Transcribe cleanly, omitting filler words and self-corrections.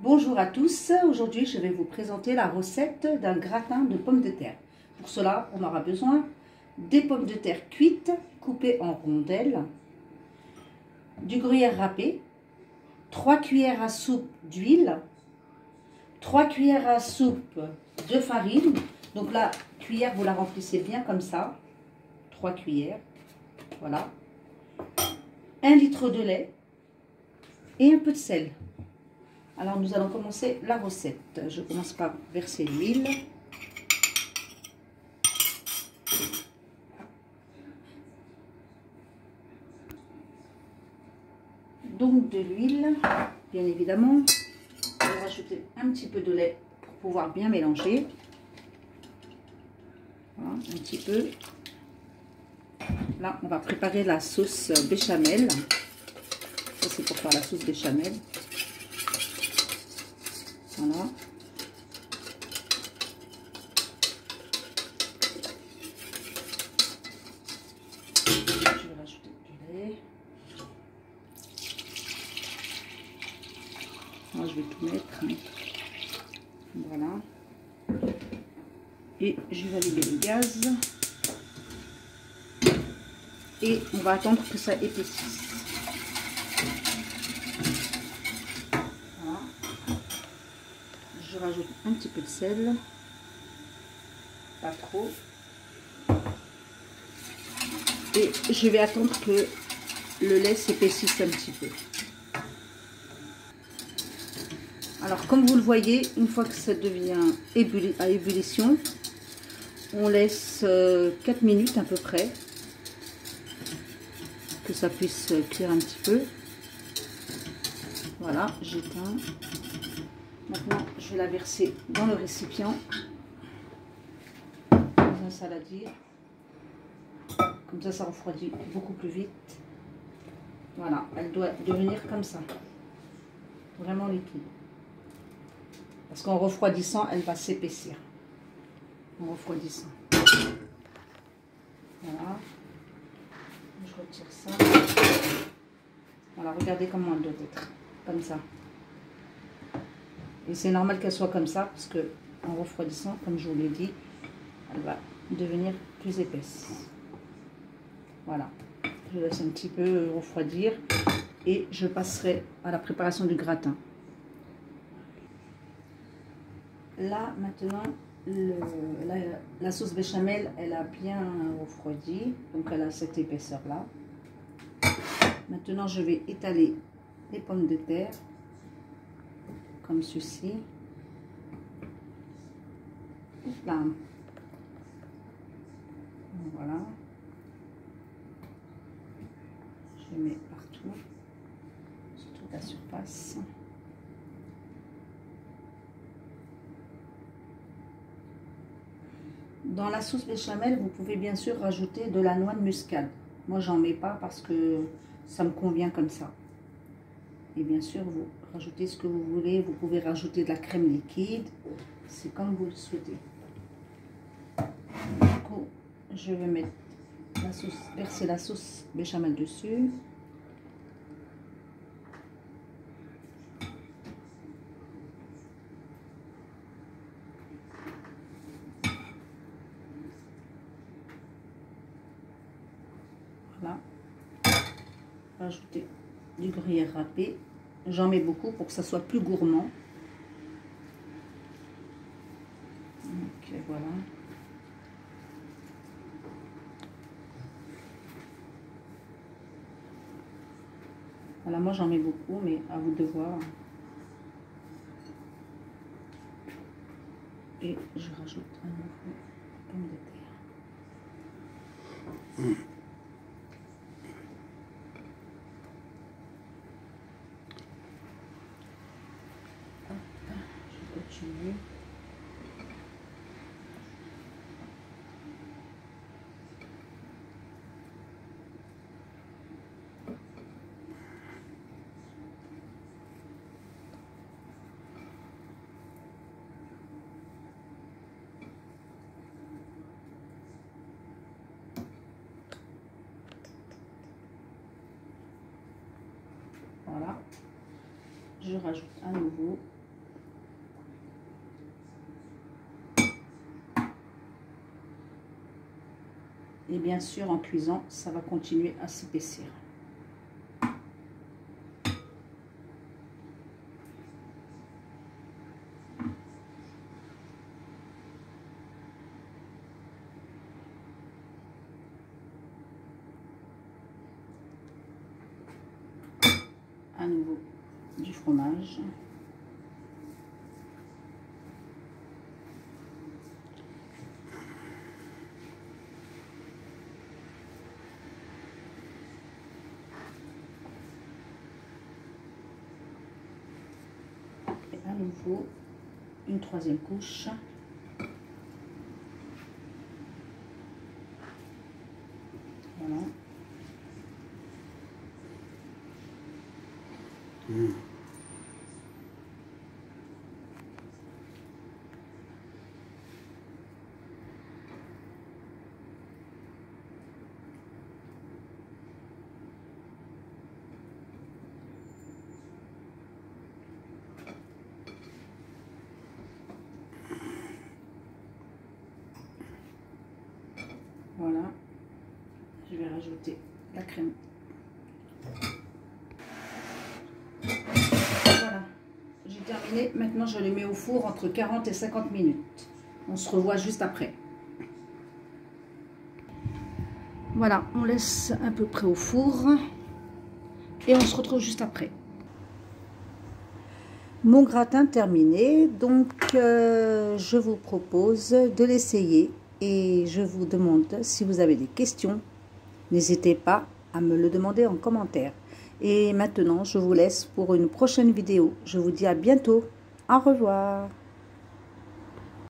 Bonjour à tous, aujourd'hui je vais vous présenter la recette d'un gratin de pommes de terre. Pour cela, on aura besoin des pommes de terre cuites, coupées en rondelles, du gruyère râpé, 3 cuillères à soupe d'huile, 3 cuillères à soupe de farine. Donc la cuillère, vous la remplissez bien comme ça, 3 cuillères, voilà, 1 litre de lait et un peu de sel. Alors nous allons commencer la recette. Je commence par verser l'huile. Donc de l'huile, bien évidemment. Je vais rajouter un petit peu de lait pour pouvoir bien mélanger. Voilà, un petit peu. Là, on va préparer la sauce béchamel. Ça, c'est pour faire la sauce béchamel. Voilà. Je vais rajouter du lait. Moi, je vais tout mettre. Voilà. Et je vais allumer le gaz. Et on va attendre que ça épaississe. Voilà. Je rajoute un petit peu de sel. Pas trop. Et je vais attendre que le lait s'épaississe un petit peu. Alors comme vous le voyez, une fois que ça devient à ébullition, on laisse 4 minutes à peu près, que ça puisse cuire un petit peu. Voilà, j'éteins. Maintenant, je vais la verser dans le récipient, dans un saladier. Comme ça refroidit beaucoup plus vite. Voilà, elle doit devenir comme ça, vraiment liquide. Parce qu'en refroidissant, elle va s'épaissir. En refroidissant. Voilà. Je retire ça. Voilà, regardez comment elle doit être. Comme ça. Et c'est normal qu'elle soit comme ça, parce que en refroidissant, comme je vous l'ai dit, elle va devenir plus épaisse. Voilà. Je laisse un petit peu refroidir et je passerai à la préparation du gratin. Là, maintenant, la sauce béchamel, elle a bien refroidi, donc elle a cette épaisseur-là. Maintenant, je vais étaler les pommes de terre, comme ceci. Là. Voilà. Je mets partout, sur toute la surface. Dans la sauce béchamel, vous pouvez bien sûr rajouter de la noix de muscade. Moi, j'en mets pas parce que ça me convient comme ça. Et bien sûr, vous rajoutez ce que vous voulez. Vous pouvez rajouter de la crème liquide. C'est comme vous le souhaitez. Du coup, je vais mettre la sauce, verser la sauce béchamel dessus. Voilà. Rajouter du gruyère râpé. J'en mets beaucoup pour que ça soit plus gourmand. Donc voilà. Voilà, moi j'en mets beaucoup, mais à vous de voir. Et je rajoute un nouveau pomme de terre. Je continue. Voilà. Je rajoute à nouveau Et bien sûr, en cuisant, ça va continuer à s'épaissir. À nouveau du fromage. Et à nouveau une troisième couche. Voilà. Voilà, je vais rajouter la crème. Voilà, j'ai terminé. Maintenant, je les mets au four entre 40 et 50 minutes. On se revoit juste après. Voilà, on laisse à peu près au four et on se retrouve juste après. Mon gratin terminé, donc je vous propose de l'essayer et je vous demande si vous avez des questions. N'hésitez pas à me le demander en commentaire. Et maintenant, je vous laisse pour une prochaine vidéo. Je vous dis à bientôt. Au revoir.